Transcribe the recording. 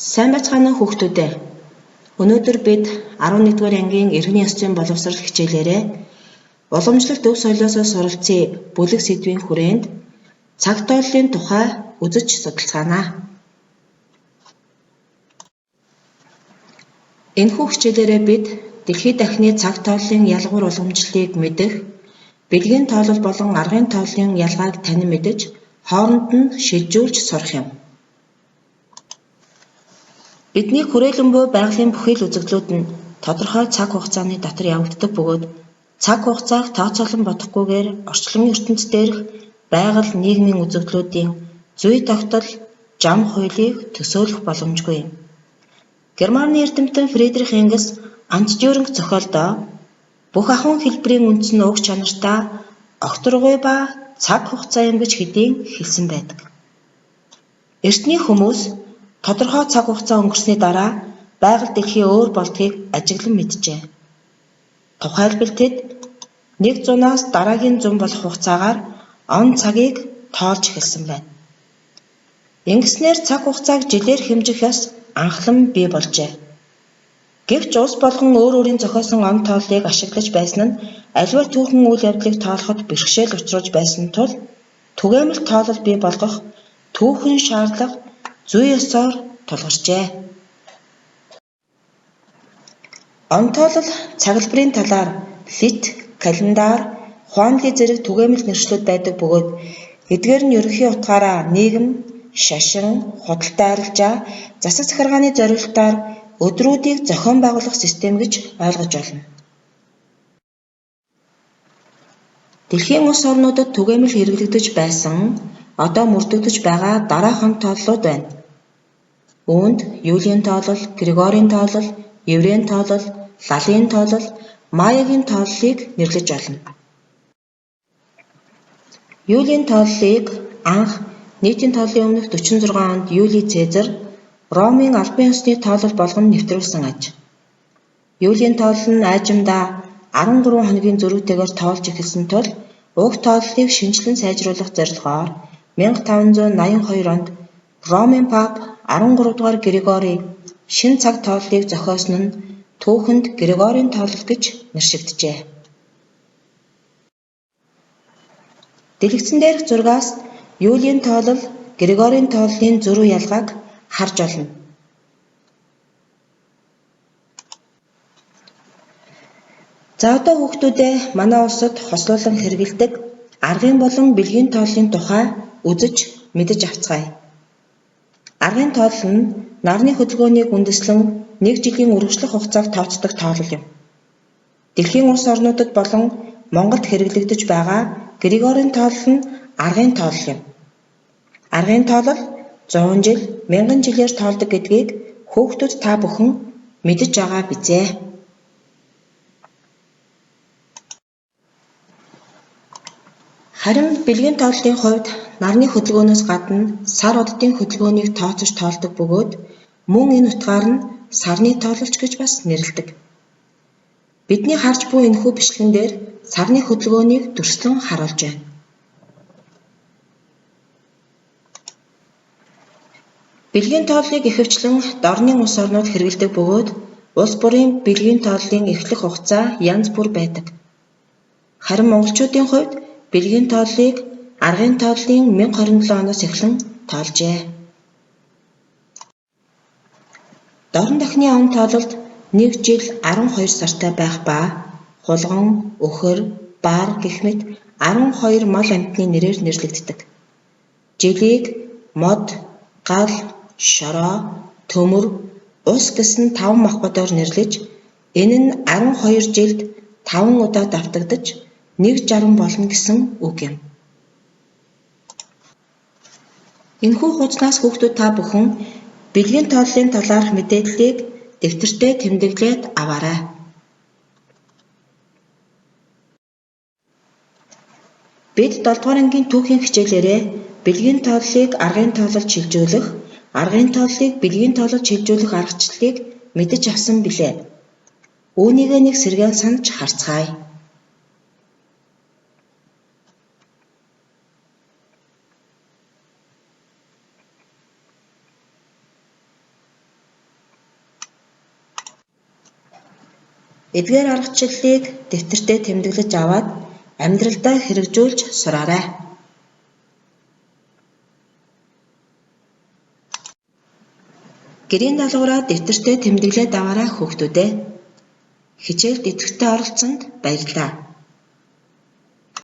Сайн бацгаана уу хүүхдүүдээ. Өнөөдөр бид 11-р ангийн иргэний ёс зүйн боловсрол хичээлээрээ уламжлалт өв соёлоосоо суралцъя бүлэг сэдвийн хүрээнд цаг тооллын тухай үзэж судалцгаана. Энэхүү хичээлээрээ бид дэлхийд дахины цаг тооллын ялгуур уламжлалыг мэдэх, бэлгийн тоолол болон аргын тооллын ялгааг танин мэдэж, хооронд нь шилжүүлж сурах юм. Бидний хүрээлэн буй байгалийн бүхий л үзэгдлүүд нь тодорхой цаг хугацааны дотор явагддаг бөгөөд цаг хугацааг тооцоолон бодохгүйгээр орчлон ертөнц дээрх байгаль нийгмийн үзэгдлүүдийн зүй тогтол, зам хуулийг төсөөлөх боломжгүй юм. Германы эрдэмтэн Фридрих Энгельс антидюринг зохиолдоо бүх ахуйн хэлбэрийн үндэс нь уг чанартай огторгуй ба цаг хугацаа юм гэж хэдийн хэлсэн байдаг. Эртний хүмүүс тодорхой цаг хугацаа өнгөрсний дараа байгаль дэлхий өөр болдгийг ажиглан мэджээ. Тухайлбал тэд 100-аас дараагийн 100 болох хугацаагаар он цагийг тоолж эхэлсэн байна. Ингэснээр цаг хугацааг жилээр хэмжих ёс анхлан бий болжээ. Гэвч улс болгон өөр өөрийн зохиосон он тооллыг ашиглаж байсан нь аливаа түүхэн үйл явдлыг тоолоход бэрхшээл учруулж байсан тул түгээмэл тоолол бий болгох түүхэн шаардлага зүй ёсоор тулгарчээ. Он тоолол цаглбарын талаар лит, календар, хуанли зэрэг түгээмэл нэршлүүд байдаг бөгөөд эдгээр нь ерөнхий утгаараа нийгэм, шашин, худалдаа арилжаа, засаг захиргааны зорилтоор өдрүүдийг зохион байгуулах систем гэж ойлгож байна. Дэлхийн улс орнуудад түгээмэл хэрэглэгдэж байсан, одоо мөрдөгдөж байгаа дараах он тооллууд байна. Үүнд Юлийн тоолол, Григорийн тоолол, Еврейн тоолол, Лалын тоолол, Маягийн тооллыг нэрлэж болно. Юлийн тооллыг анх нийтийн тооллын өмнөх 46 онд Юлий Цезар Ромын албан ёсны тоолол болгон нэвтрүүлсэн аж. Юлийн тоолол нь айжимдаа 13 хоногийн зөрүүтэйгээр тоолж эхэлсэн тул уг тооллыг шинжлэн сайжруулах зорилгоор 1582 онд Ромын пап 13 дугаар Григори шинэ цаг тооллыг зохиосон нь түүхэнд Григорийн тоолол гэж нэршигджээ. Дэлгэцэн дээрх зургаас Юлийн тоолол, Григорийн тооллын зөрүү ялгааг харж олно. За одоо хүүхдүүдээ манай улсад хослуулан хэрэгэлдэг аргын болон бэлгийн тооллын тухай үзэж мэдэж авцгаая. Аргын тоолол нь нарны хөдөлгөөнийг үндэслэн 1 жилийн үргэлжлэх хугацааг тооцдог тоолол юм. Дэлхийн улс орнуудад болон Монголд хэрэглэгдэж байгаа Григорийн тоолол нь аргын тоолол юм. Аргын тоолол 100 жил, 1000 жилээр тоолдог гэдгийг хүүхдүүд та бүхэн мэдэж байгаа бизээ. Харин бэлгийн тооллын хувьд нарны хөдөлгөөнөөс гадна сар оддын хөдөлгөөнийг тооцож тоолдог бөгөөд мөн энэ утгаар нь сарны тоололч гэж бас нэрлэдэг. Бидний харж буй энэхүү бичлэгэн дээр сарны хөдөлгөөнийг дүрслэн харуулж байна. Бэлгийн тооллыг ихэвчлэн дорны улс орнууд хэрэглэдэг бөгөөд улс бүрийн бэлгийн тооллын эхлэх хугацаа янз бүр байдаг. Харин монголчуудын хувьд бэлгийн тооллыг аргын тооллын 1027 оноос эхлэн тоолжээ. Дорн дахны он тоололд 1 жил 12 сартай байх ба хулган, өхөр, бар гэх мэт 12 мал амьтны нэрээр нэрлэгддэг. Жилийг мод, гал, шороо, төмөр, ус гэсэн 5 мах бодоор нэрлэж, энэ нь 12 жилд 5 удаа давтагдаж 160 болно гэсэн үг юм. Энэхүү хуцнаас хүүхдүүд та бүхэн бэлгийн тооллын талаарх мэдээллийг дэвтэртээ тэмдэглээд аваарай. Бид 7 дугаар ангийн түүхийн хичээлээрээ бэлгийн тооллыг аргын тоололд шилжүүлэх, аргын тооллыг бэлгийн тоололд шилжүүлэх аргачлалыг мэдэж авсан билээ. Үүнийг нэг сэргээн санаж харцгаая. Эдгээр аргачлалыг дэвтэртээ тэмдэглэж аваад амьдралдаа хэрэгжүүлж сураарай. Гэрийн даалгавраа дэвтэртээ тэмдэглээд аваарай хүүхдүүдээ. Хичээлд идэвхтэй оролцсонд баярлалаа.